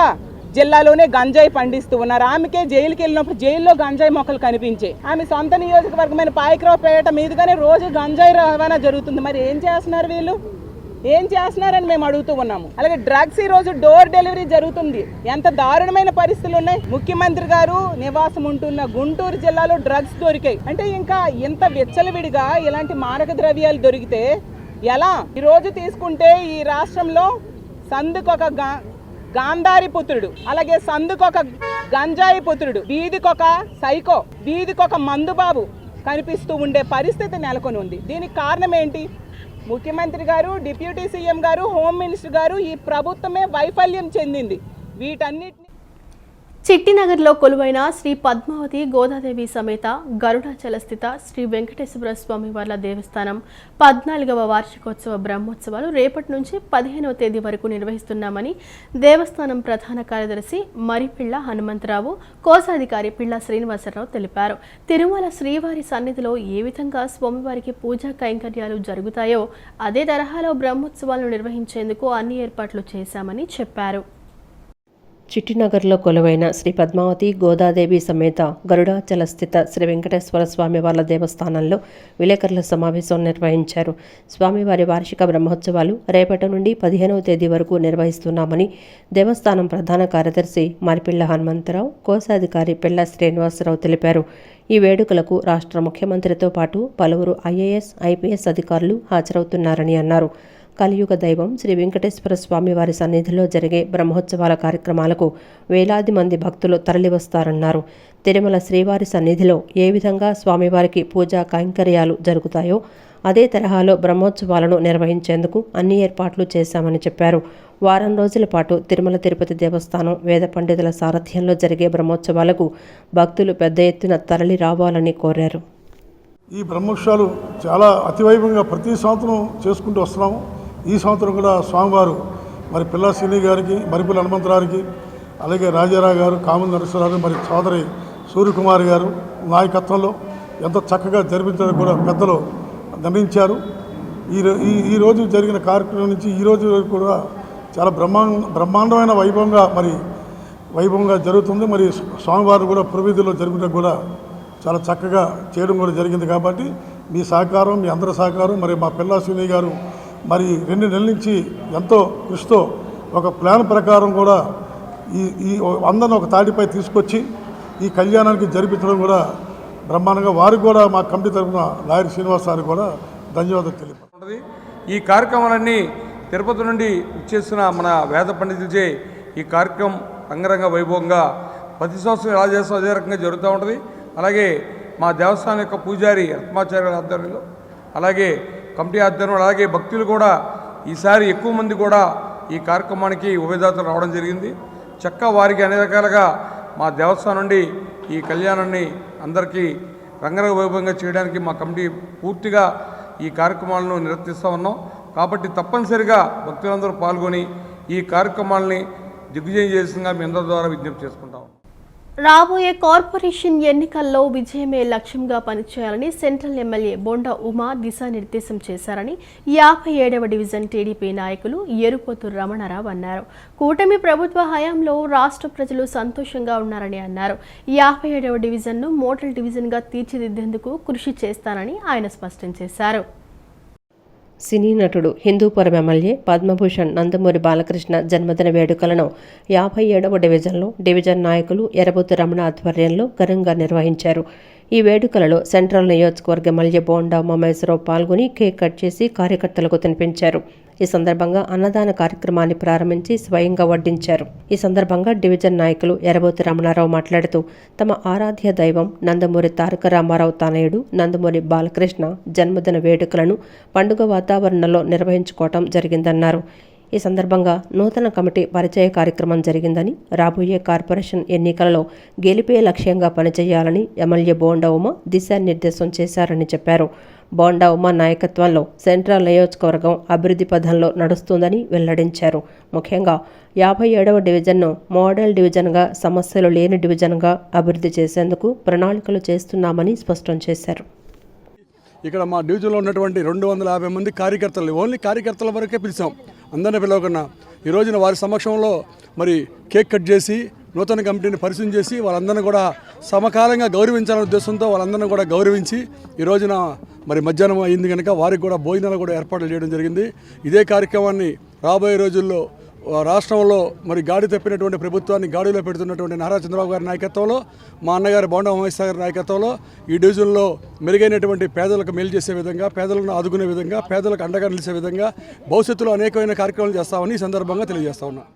జిల్లాలోనే గంజాయి పండిస్తూ ఉన్నారు. ఆమెకే జైలుకి వెళ్ళినప్పుడు జైల్లో గంజాయి మొక్కలు కనిపించాయి. ఆమె సొంత నియోజకవర్గమైన పాయకరావుపేట మీదుగానే రోజు గంజాయి రవాణా జరుగుతుంది. మరి ఏం చేస్తున్నారు వీళ్ళు, ఏం చేస్తున్నారని మేము అడుగుతూ ఉన్నాము. అలాగే డ్రగ్స్ ఈ రోజు డోర్ డెలివరీ జరుగుతుంది. ఎంత దారుణమైన పరిస్థితులు ఉన్నాయి. ముఖ్యమంత్రి గారు నివాసం ఉంటున్న గుంటూరు జిల్లాలో డ్రగ్స్ దొరికాయి అంటే ఇంకా ఇంత విచ్చలవిడిగా ఇలాంటి మారక ద్రవ్యాలు దొరికితే ఎలా? ఈరోజు తీసుకుంటే ఈ రాష్ట్రంలో సందుకొక గాంధారి పుత్రుడు, అలాగే సందుకొక గంజాయి పుత్రుడు, వీధికొక సైకో, వీధికొక మందుబాబు కనిపిస్తూ ఉండే పరిస్థితి నెలకొని ఉంది. దీనికి కారణం ఏంటి? ముఖ్యమంత్రి గారు, డిప్యూటీ సీఎం గారు, హోమ్ మినిస్టర్ గారు, ఈ ప్రభుత్వమే వైఫల్యం చెందింది. వీటన్నిటిని చిట్టినగర్లో కొలువైన శ్రీ పద్మావతి గోదాదేవి సమేత గరుడాచల స్థిత శ్రీ వెంకటేశ్వర స్వామి వార్ల దేవస్థానం 14వ వార్షికోత్సవ బ్రహ్మోత్సవాలు రేపటి నుంచి 15వ తేదీ వరకు నిర్వహిస్తున్నామని దేవస్థానం ప్రధాన కార్యదర్శి మరిపిళ్ల హనుమంతరావు, కోశాధికారి పిళ్ల శ్రీనివాసరావు తెలిపారు. తిరుమల శ్రీవారి సన్నిధిలో ఏ విధంగా స్వామివారికి పూజా కైంకర్యాలు జరుగుతాయో అదే తరహాలో బ్రహ్మోత్సవాలను నిర్వహించేందుకు అన్ని ఏర్పాట్లు చేశామని చెప్పారు. చిట్టినగర్లో కొలువైన శ్రీ పద్మావతి గోదాదేవి సమేత గరుడాచల స్థిత శ్రీ వెంకటేశ్వర స్వామి వార్ల దేవస్థానంలో విలేకరుల సమావేశం నిర్వహించారు. స్వామివారి వార్షిక బ్రహ్మోత్సవాలు రేపటి నుండి 15వ తేదీ వరకు నిర్వహిస్తున్నామని దేవస్థానం ప్రధాన కార్యదర్శి మరిపిళ్ల హనుమంతరావు, కోశాధికారి పిళ్ల శ్రీనివాసరావు తెలిపారు. ఈ వేడుకలకు రాష్ట్ర ముఖ్యమంత్రితో పాటు పలువురు ఐఏఎస్, ఐపీఎస్ అధికారులు హాజరవుతున్నారని అన్నారు. కలియుగ దైవం శ్రీ వెంకటేశ్వర స్వామి వారి సన్నిధిలో జరిగే బ్రహ్మోత్సవాల కార్యక్రమాలకు వేలాది మంది భక్తులు తరలివస్తారన్నారు. తిరుమల శ్రీవారి సన్నిధిలో ఏ విధంగా స్వామివారికి పూజా కైంకర్యాలు జరుగుతాయో అదే తరహాలో బ్రహ్మోత్సవాలను నిర్వహించేందుకు అన్ని ఏర్పాట్లు చేశామని చెప్పారు. వారం రోజుల పాటు తిరుమల తిరుపతి దేవస్థానం వేద పండితుల సారథ్యంలో జరిగే బ్రహ్మోత్సవాలకు భక్తులు పెద్ద ఎత్తున తరలి రావాలని కోరారు. ఈ బ్రహ్మోత్సవాలు చాలా అతివైభవంగా ప్రతి సంవత్సరం చేసుకుంటూ వస్తున్నాము. ఈ సంవత్సరం కూడా స్వామివారు మరి పిల్ల శ్రీని గారికి, మరిపిల్ల హనుమంతరావుకి, అలాగే రాజారావు గారు, కామన్ నరసింహరావు, మరి సోదరి సూర్యకుమారి గారు నాయకత్వంలో ఎంతో చక్కగా జరిపించడానికి కూడా పెద్దలు నిర్ణయించారు. ఈ రోజు జరిగిన కార్యక్రమం నుంచి ఈ రోజు వరకు కూడా చాలా బ్రహ్మాండమైన వైభవంగా జరుగుతుంది. మరి స్వామివారు కూడా పురవీధుల్లో జరుగుతున్న కూడా చాలా చక్కగా చేయడం కూడా జరిగింది. కాబట్టి మీ సహకారం, మీ అందరి సహకారం, మరి మా పిల్ల శ్రీని గారు మరి 2 నెలల నుంచి ఎంతో కృషితో ఒక ప్లాన్ ప్రకారం కూడా ఈ అందరిని ఒక తాటిపై తీసుకొచ్చి ఈ కళ్యాణానికి జరిపించడం కూడా బ్రహ్మాండంగా వారికి కూడా మా కమిటీ తరఫున లాయర్ శ్రీనివాస్ గారికి కూడా ధన్యవాదాలు తెలియపడుతుంది. ఈ కార్యక్రమాలన్నీ తిరుపతి నుండి ఇచ్చేసిన మన వేద పండితులచే ఈ కార్యక్రమం అంగరంగ వైభవంగా ప్రతి సంవత్సరం ఎలా చేస్తాం అదే రకంగా జరుగుతూ ఉంటుంది. అలాగే మా దేవస్థానం యొక్క పూజారి ఆత్మాచార్యుల ఆధ్వర్యంలో, అలాగే కమిటీ ఆధ్వర్యంలో, అలాగే భక్తులు కూడా ఈసారి ఎక్కువ మంది కూడా ఈ కార్యక్రమానికి ఉభయదాతలు రావడం జరిగింది. చక్కగా వారికి అన్ని రకాలుగా మా దేవస్థానం నుండి ఈ కళ్యాణాన్ని అందరికీ రంగరంగ వైభవంగా చేయడానికి మా కమిటీ పూర్తిగా ఈ కార్యక్రమాలను నిర్వర్తిస్తూ ఉన్నాం. కాబట్టి తప్పనిసరిగా భక్తులందరూ పాల్గొని ఈ కార్యక్రమాలని దిగ్విజయం చేసిందిగా మీ అందరి ద్వారా విజ్ఞప్తి చేసుకుంటాం. రాబోయే కార్పొరేషన్ ఎన్నికల్లో విజయమే లక్ష్యంగా పనిచేయాలని సెంట్రల్ ఎమ్మెల్యే బోండా ఉమా దిశానిర్దేశం చేశారని 57వ డివిజన్ టీడీపీ నాయకులు ఎరుపోతు రమణారావు అన్నారు. కూటమి ప్రభుత్వ హయాంలో రాష్ట్ర ప్రజలు సంతోషంగా ఉన్నారని అన్నారు. 57వ డివిజన్ను మోడల్ డివిజన్గా తీర్చిదిద్దేందుకు కృషి చేస్తానని ఆయన స్పష్టం చేశారు. సినీ నటుడు హిందూపురం ఎమ్మెల్యే పద్మభూషణ్ నందమూరి బాలకృష్ణ జన్మదిన వేడుకలను 57వ డివిజన్లో డివిజన్ నాయకులు ఎరబోతు రమణ ఆధ్వర్యంలో ఘనంగా నిర్వహించారు. ఈ వేడుకలలో సెంట్రల్ నియోజకవర్గ ఎమ్మెల్యే బోండా ఉమామహేశ్వరరావు పాల్గొని కేక్ కట్ చేసి కార్యకర్తలకు తినిపించారు. ఈ సందర్భంగా అన్నదాన కార్యక్రమాన్ని ప్రారంభించి స్వయంగా వడ్డించారు. ఈ సందర్భంగా డివిజన్ నాయకులు ఎరబోతు రమణారావు మాట్లాడుతూ తమ ఆరాధ్య దైవం నందమూరి తారక రామారావు తనయుడు నందమూరి బాలకృష్ణ జన్మదిన వేడుకలను పండుగ వాతావరణంలో నిర్వహించుకోవటం జరిగిందన్నారు. ఈ సందర్భంగా నూతన కమిటీ పరిచయ కార్యక్రమం జరిగిందని, రాబోయే కార్పొరేషన్ ఎన్నికలలో గెలిపే లక్ష్యంగా పనిచేయాలని ఎమ్మెల్యే బోండా ఉమ దిశానిర్దేశం చేశారని చెప్పారు. బోండా ఉమా నాయకత్వంలో సెంట్రల్ నియోజకవర్గం అభివృద్ధి పథంలో నడుస్తుందని వెల్లడించారు. ముఖ్యంగా 57వ డివిజన్ను మోడల్ డివిజన్గా, సమస్యలు లేని డివిజన్గా అభివృద్ధి చేసేందుకు ప్రణాళికలు చేస్తున్నామని స్పష్టం చేశారు. ఇక్కడ మా డివిజన్లో ఉన్నటువంటి 250 మంది కార్యకర్తలు, ఓన్లీ కార్యకర్తల వరకే పిలిచాం, అందరినీ పిలవకున్నా. ఈ రోజున వారి సమక్షంలో మరి కేక్ కట్ చేసి నూతన కమిటీని పరిశీలన చేసి వాళ్ళందరినీ కూడా సమకాలంగా గౌరవించాలనే ఉద్దేశంతో వాళ్ళందరినీ కూడా గౌరవించి ఈ రోజున మరి మధ్యాహ్నం అయింది కనుక వారికి కూడా భోజనాలు కూడా ఏర్పాట్లు చేయడం జరిగింది. ఇదే కార్యక్రమాన్ని రాబోయే రోజుల్లో రాష్ట్రంలో మరి గాడి తప్పినటువంటి ప్రభుత్వాన్ని గాడిలో పెడుతున్నటువంటి నారా చంద్రబాబు గారి నాయకత్వంలో, మా అన్నగారి బోండా ఉమేష్ గారి నాయకత్వంలో ఈ డివిజన్లో మెరుగైనటువంటి పేదలకు మేలు చేసే విధంగా, పేదలను ఆదుకునే విధంగా, పేదలకు అండగా నిలిచే విధంగా భవిష్యత్తులో అనేకమైన కార్యక్రమాలు చేస్తామని ఈ సందర్భంగా తెలియజేస్తా ఉన్నా.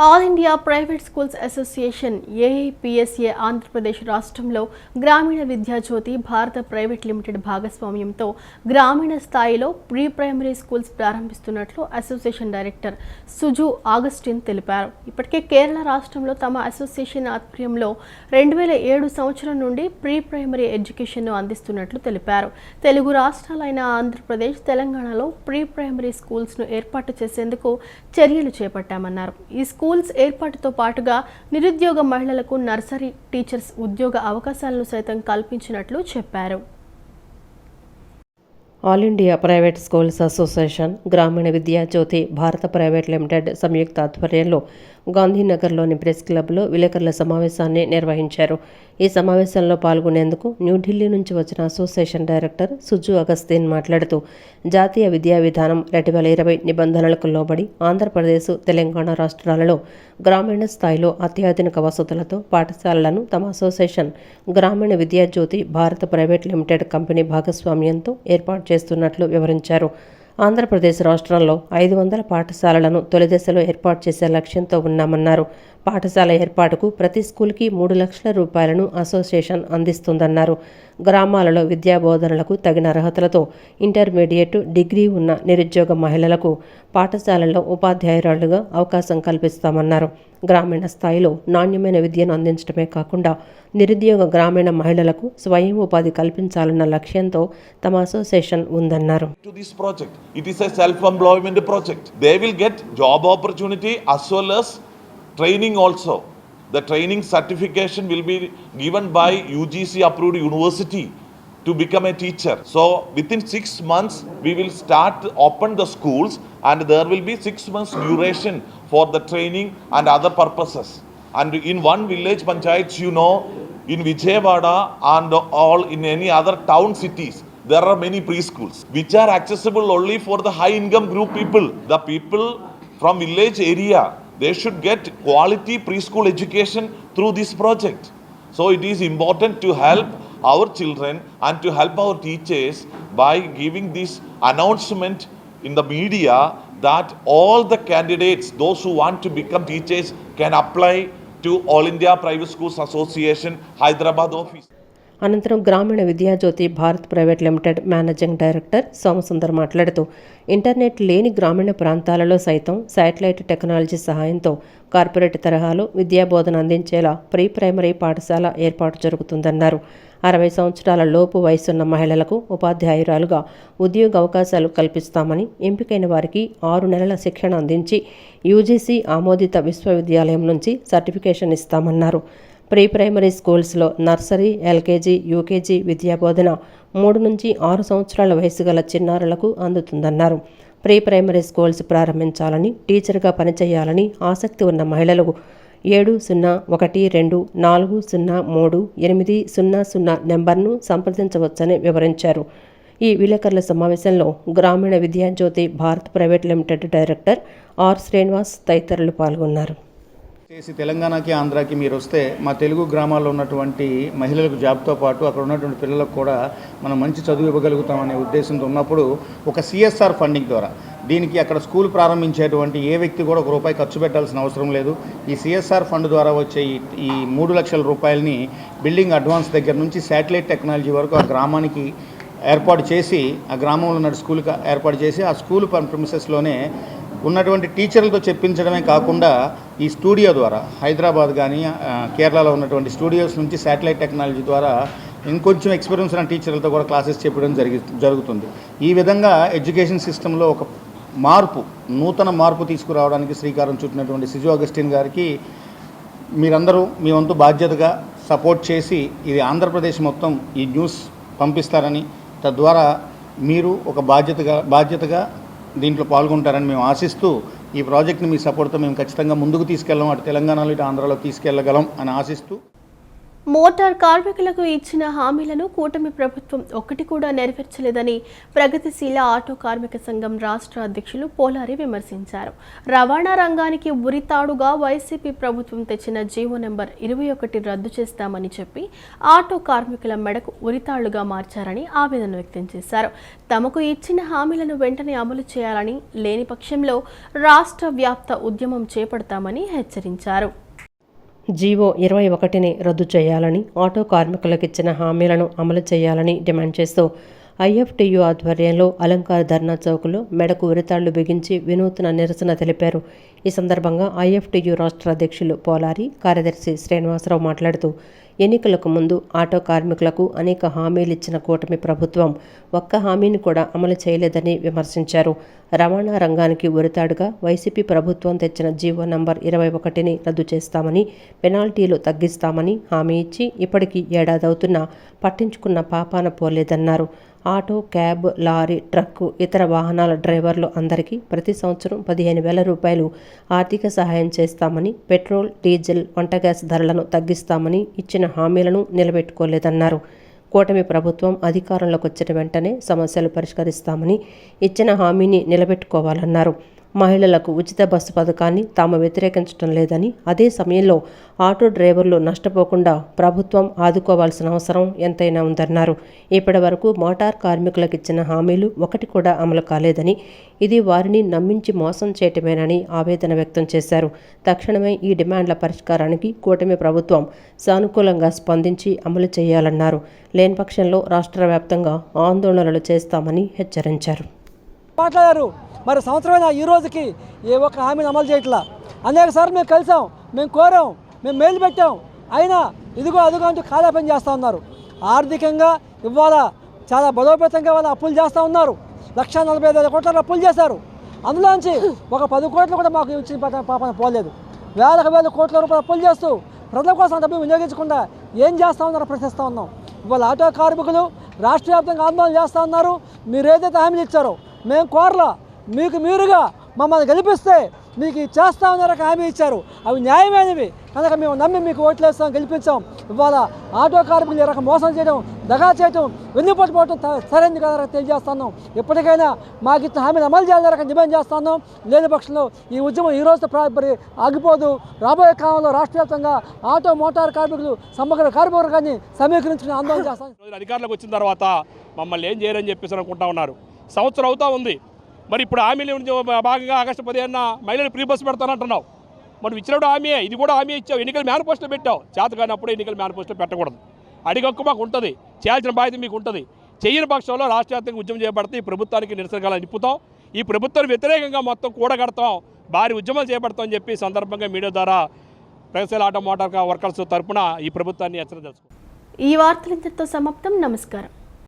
All India private schools association AIPSA Andhra Pradesh రాష్ట్రంలో గ్రామీణ విద్యాజ్యోతి భారత ప్రైవేట్ లిమిటెడ్ భాగస్వామ్యంతో గ్రామీణ స్థాయిలో ప్రీ ప్రైమరీ స్కూల్స్ ప్రారంభిస్తున్నట్లు అసోసియేషన్ డైరెక్టర్ సుజు ఆగస్టిన్ తెలిపారు. ఇప్పటికే కేరళ రాష్ట్రంలో తమ అసోసియేషన్ ఆధ్వర్యంలో 2007 సంవత్సరం నుండి ప్రీ ప్రైమరీ ఎడ్యుకేషన్ను అందిస్తున్నట్లు తెలిపారు. తెలుగు రాష్ట్రాలైన ఆంధ్రప్రదేశ్, తెలంగాణలో ప్రీ ప్రైమరీ స్కూల్స్ను ఏర్పాటు చేసేందుకు చర్యలు చేపట్టామన్నారు. ఈ స్కూల్స్ ఏర్పాటుతో పాటుగా నిరుద్యోగ మహిళలకు నర్సరీ టీచర్స్ ఉద్యోగ అవకాశాలను సైతం కల్పించినట్లు చెప్పారు. All India private schools association గ్రామీణ విద్యా జ్యోతి భారత ప్రైవేట్ లిమిటెడ్ సంయుక్త ఆధ్వర్యంలో గాంధీనగర్లోని ప్రెస్ క్లబ్లో విలేకరుల సమావేశాన్ని నిర్వహించారు. ఈ సమావేశంలో పాల్గొనేందుకు న్యూఢిల్లీ నుంచి వచ్చిన అసోసియేషన్ డైరెక్టర్ సుజు అగస్తీన్ మాట్లాడుతూ జాతీయ విద్యా విధానం 2020 నిబంధనలకు లోబడి ఆంధ్రప్రదేశ్, తెలంగాణ రాష్ట్రాలలో గ్రామీణ స్థాయిలో అత్యాధునిక వసతులతో పాఠశాలలను తమ అసోసియేషన్ గ్రామీణ విద్యా జ్యోతి భారత ప్రైవేట్ లిమిటెడ్ కంపెనీ భాగస్వామ్యంతో ఏర్పాటు చేస్తున్నట్లు వివరించారు. ఆంధ్రప్రదేశ్ రాష్ట్రంలో 500 పాఠశాలలను తొలిదశలో ఏర్పాటు చేసే లక్ష్యంతో ఉన్నామన్నారు. పాఠశాల ఏర్పాటుకు ప్రతి స్కూల్కి 3 లక్షల రూపాయలను అసోసియేషన్ అందిస్తుందన్నారు. గ్రామాలలో విద్యా బోధనలకు తగిన అర్హతలతో ఇంటర్మీడియట్, డిగ్రీ ఉన్న నిరుద్యోగ మహిళలకు పాఠశాలల్లో ఉపాధ్యాయురాలుగా అవకాశం కల్పిస్తామన్నారు. గ్రామీణ స్థాయిలో నాణ్యమైన విద్యను అందించడమే కాకుండా నిరుద్యోగ గ్రామీణ మహిళలకు స్వయం ఉపాధి కల్పించాలన్న లక్ష్యంతో తమ అసోసియేషన్ ఉందన్నారు. It is a self-employment project. They will get job opportunity as well as training also. The training certification will be given by UGC approved university to become a teacher. So within 6 months we will start open the schools and there will be 6 months duration for the training and other purposes. And in one village panchayats, you know, in Vijayawada and all in any other town cities, there are many preschools which are accessible only for the high income group people. The people from village area, they should get quality preschool education through this project. So it is important to help our children and to help our teachers by giving this announcement in the media that all the candidates, those who want to become teachers, can apply to All India Private Schools Association, Hyderabad office. అనంతరం గ్రామీణ Vidyajyothi Bharat private limited managing director Somasundar మాట్లాడుతూ internet లేని గ్రామీణ ప్రాంతాలలో సైతం satellite technology సహాయంతో corporate తరహాలో విద్యాబోధన అందించేలా ప్రీ ప్రైమరీ పాఠశాల ఏర్పాటు జరుగుతుందన్నారు. 60 సంవత్సరాల లోపు వయసున్న మహిళలకు ఉపాధ్యాయురాలుగా ఉద్యోగ అవకాశాలు కల్పిస్తామని, ఎంపికైన వారికి 6 నెలల శిక్షణ అందించి యూజీసీ ఆమోదిత విశ్వవిద్యాలయం నుంచి సర్టిఫికేషన్ ఇస్తామన్నారు. ప్రీ ప్రైమరీ స్కూల్స్లో నర్సరీ, ఎల్కేజీ, యూకేజీ విద్యాబోధన 3 నుంచి 6 సంవత్సరాల వయసు గల చిన్నారులకు అందుతుందన్నారు. ప్రీ ప్రైమరీ స్కూల్స్ ప్రారంభించాలని, టీచర్గా పనిచేయాలని ఆసక్తి ఉన్న మహిళలు 7012-403-800 నెంబర్ను సంప్రదించవచ్చని వివరించారు. ఈ విలేకరుల సమావేశంలో Grameena Vidyajyothi Bharat private limited director R Srinivas తదితరులు పాల్గొన్నారు. తెలంగాణకి, ఆంధ్రాకి మీరు వస్తే మా తెలుగు గ్రామాల్లో ఉన్నటువంటి మహిళలకు జాబ్తో పాటు అక్కడ ఉన్నటువంటి పిల్లలకు కూడా మనం మంచి చదువు ఇవ్వగలుగుతామనే ఉద్దేశంతో ఉన్నప్పుడు ఒక సిఎస్ఆర్ ఫండింగ్ ద్వారా దీనికి అక్కడ స్కూల్ ప్రారంభించేటువంటి ఏ వ్యక్తి కూడా ₹1 ఖర్చు పెట్టాల్సిన అవసరం లేదు. ఈ సిఎస్ఆర్ ఫండ్ ద్వారా వచ్చే ఈ 3 లక్షల రూపాయలని బిల్డింగ్ అడ్వాన్స్ దగ్గర నుంచి శాటిలైట్ టెక్నాలజీ వరకు ఆ గ్రామానికి ఏర్పాటు చేసి, ఆ గ్రామంలో ఉన్న స్కూల్కి ఏర్పాటు చేసి ఆ స్కూల్ ప్రిమిసెస్లోనే ఉన్నటువంటి టీచర్లతో చెప్పించడమే కాకుండా ఈ స్టూడియో ద్వారా హైదరాబాద్ కానీ కేరళలో ఉన్నటువంటి స్టూడియోస్ నుంచి శాటిలైట్ టెక్నాలజీ ద్వారా ఇంకొంచెం ఎక్స్పీరియన్స్ ఉన్న టీచర్లతో కూడా క్లాసెస్ చెప్పడం జరుగుతుంది. ఈ విధంగా ఎడ్యుకేషన్ సిస్టంలో ఒక నూతన మార్పు తీసుకురావడానికి శ్రీకారం చుట్టినటువంటి సిజు అగస్టిన్ గారికి మీరందరూ మీ వంతు బాధ్యతగా సపోర్ట్ చేసి ఇది ఆంధ్రప్రదేశ్ మొత్తం ఈ న్యూస్ పంపిస్తారని, తద్వారా మీరు ఒక బాధ్యతగా దీంట్లో పాల్గొంటారని మేము ఆశిస్తూ ఈ ప్రాజెక్ట్ని మీ సపోర్ట్తో మేము ఖచ్చితంగా ముందుకు తీసుకెళ్ళాం, అటు తెలంగాణలో ఇటు ఆంధ్రాలో తీసుకెళ్ళగలం అని ఆశిస్తూ. మోటార్ కార్మికులకు ఇచ్చిన హామీలను కూటమి ప్రభుత్వం ఒక్కటి కూడా నెరవేర్చలేదని ప్రగతిశీల ఆటో కార్మిక సంఘం రాష్ట్ర అధ్యక్షులు పోలారి విమర్శించారు. రవాణా రంగానికి ఉరితాడుగా వైసీపీ ప్రభుత్వం తెచ్చిన జీవో నెంబర్ 21 రద్దు చేస్తామని చెప్పి ఆటో కార్మికుల మెడకు ఉరితాళ్లుగా మార్చారని ఆవేదన వ్యక్తం చేశారు. తమకు ఇచ్చిన హామీలను వెంటనే అమలు చేయాలని, లేని పక్షంలో రాష్ట్ర వ్యాప్త ఉద్యమం చేపడతామని హెచ్చరించారు. జీవో 21ని రద్దు చేయాలని, ఆటో కార్మికులకు ఇచ్చిన హామీలను అమలు చేయాలని డిమాండ్ చేస్తూ ఐఎఫ్టియు ఆధ్వర్యంలో అలంకార ధర్నా చౌక్లో మెడకు ఉరితాళ్లు బిగించి వినూత్న నిరసన తెలిపారు. ఈ సందర్భంగా ఐఎఫ్టియు రాష్ట్ర అధ్యక్షులు పోలారి, కార్యదర్శి శ్రీనివాసరావు మాట్లాడుతూ ఎన్నికలకు ముందు ఆటో కార్మికులకు అనేక హామీలు ఇచ్చిన కూటమి ప్రభుత్వం ఒక్క హామీని కూడా అమలు చేయలేదని విమర్శించారు. రవాణా రంగానికి ఉరితాడుగా వైసీపీ ప్రభుత్వం తెచ్చిన జీవో నంబర్ 21ని రద్దు చేస్తామని, పెనాల్టీలు తగ్గిస్తామని హామీ ఇచ్చి ఇప్పటికీ ఏడాదవుతున్నా పట్టించుకున్న పాపాన పోలేదన్నారు. ఆటో, క్యాబ్, లారీ, ట్రక్కు, ఇతర వాహనాల డ్రైవర్లు అందరికీ ప్రతి సంవత్సరం 15,000 రూపాయలు ఆర్థిక సహాయం చేస్తామని, పెట్రోల్, డీజిల్, వంట గ్యాస్ ధరలను తగ్గిస్తామని ఇచ్చిన హామీలను నిలబెట్టుకోలేదన్నారు. కూటమి ప్రభుత్వం అధికారంలోకి వచ్చిన వెంటనే సమస్యలు పరిష్కరిస్తామని, ఇచ్చిన హామీని నిలబెట్టుకోవాలన్నారు. మహిళలకు ఉచిత బస్సు పథకాన్ని తాము వ్యతిరేకించడం లేదని, అదే సమయంలో ఆటో డ్రైవర్లు నష్టపోకుండా ప్రభుత్వం ఆదుకోవాల్సిన అవసరం ఎంతైనా ఉందన్నారు. ఇప్పటి వరకు మోటార్ కార్మికులకు ఇచ్చిన హామీలు ఒకటి కూడా అమలు కాలేదని, ఇది వారిని నమ్మించి మోసం చేయటమేనని ఆవేదన వ్యక్తం చేశారు. తక్షణమే ఈ డిమాండ్ల పరిష్కారానికి కూటమి ప్రభుత్వం సానుకూలంగా స్పందించి అమలు చేయాలన్నారు. లేని పక్షంలో రాష్ట్ర వ్యాప్తంగా ఆందోళనలు చేస్తామని హెచ్చరించారు. మరి సంవత్సరమైన ఈ రోజుకి ఏ ఒక్క హామీని అమలు చేయట్లా. అనేక సార్లు మేము కలిసాం, మేము కోరాం, మేము మెయిల్ పెట్టాం, అయినా ఇదిగో అదిగో అంటూ కాలయాపన చేస్తూ ఉన్నారు. ఆర్థికంగా ఇవాళ చాలా బలోపేతంగా వాళ్ళు అప్పులు చేస్తూ ఉన్నారు. 1,45,000 కోట్ల అప్పులు చేశారు. అందులోంచి ఒక 10 కోట్లు కూడా మాకు ఇచ్చిన పాపన పోలేదు. వేల కోట్ల రూపాయలు అప్పులు చేస్తూ ప్రజల కోసం డబ్బు వినియోగించకుండా ఏం చేస్తూ ఉన్నారో ప్రశ్నిస్తూ ఉన్నాం. ఇవాళ ఆటో కార్మికులు రాష్ట్ర వ్యాప్తంగా ఆందోళన చేస్తూ ఉన్నారు. మీరు ఏదైతే హామీలు ఇచ్చారో మేము కోరలా, మీకు మీరుగా మమ్మల్ని గెలిపిస్తే మీకు చేస్తామని ఒక హామీ ఇచ్చారు. అవి న్యాయమైనవి కనుక మేము నమ్మి మీకు ఓట్లు వేస్తాం, గెలిపించాం. ఇవాళ ఆటో కార్మికులు రకం మోసం చేయడం, దగా చేయడం, వెన్నుపోటు పోవడం సరైనది కదా తెలియజేస్తున్నాం. ఎప్పటికైనా మాకు ఇచ్చిన హామీని అమలు చేయాలని రకం డిమాండ్ చేస్తున్నాం. లేని పక్షంలో ఈ ఉద్యమం ఈ రోజుతో ఆగిపోదు. రాబోయే కాలంలో రాష్ట్ర వ్యాప్తంగా ఆటో, మోటార్ కార్మికులు సమగ్ర కార్మికులని సమీకరించుకుని ఆందోళన చేస్తాం. అధికారులకు వచ్చిన తర్వాత మమ్మల్ని ఏం చేయరని చెప్పేసి అనుకుంటా ఉన్నారు. సంవత్సరం అవుతా ఉంది. మరి ఇప్పుడు హామీలు భాగంగా ఆగస్టు 15న మహిళలు ఫ్రీ బస్సు పెడతానంటున్నావు. మనం ఇచ్చినప్పుడు హామీయే, ఇది కూడా హామీ ఇచ్చావు. ఎన్నికల మేనిఫెస్టో పెట్టావు. చేత కానప్పుడు ఎన్నికల మేనిఫెస్టో పెట్టకూడదు. అడిగక్కు మాకు ఉంటుంది, చేయాల్సిన బాధ్యత మీకు ఉంటుంది. చెయ్యని పక్షంలో రాష్ట్ర వ్యాప్తంగా ఉద్యమం చేపడితే ఈ ప్రభుత్వానికి నిరసనగా నింపుతాం. ఈ ప్రభుత్వానికి వ్యతిరేకంగా మొత్తం కూడగడతాం, భారీ ఉద్యమాలు చేపడతామని చెప్పి సందర్భంగా మీడియా ద్వారా ప్రగతిశీల ఆటో మోటార్ వర్కర్స్ తరఫున ఈ ప్రభుత్వాన్ని హెచ్చరిక తెలుసుకుంటాం. ఈ వార్తలు ఇంతటితో సమాప్తం. నమస్కారం.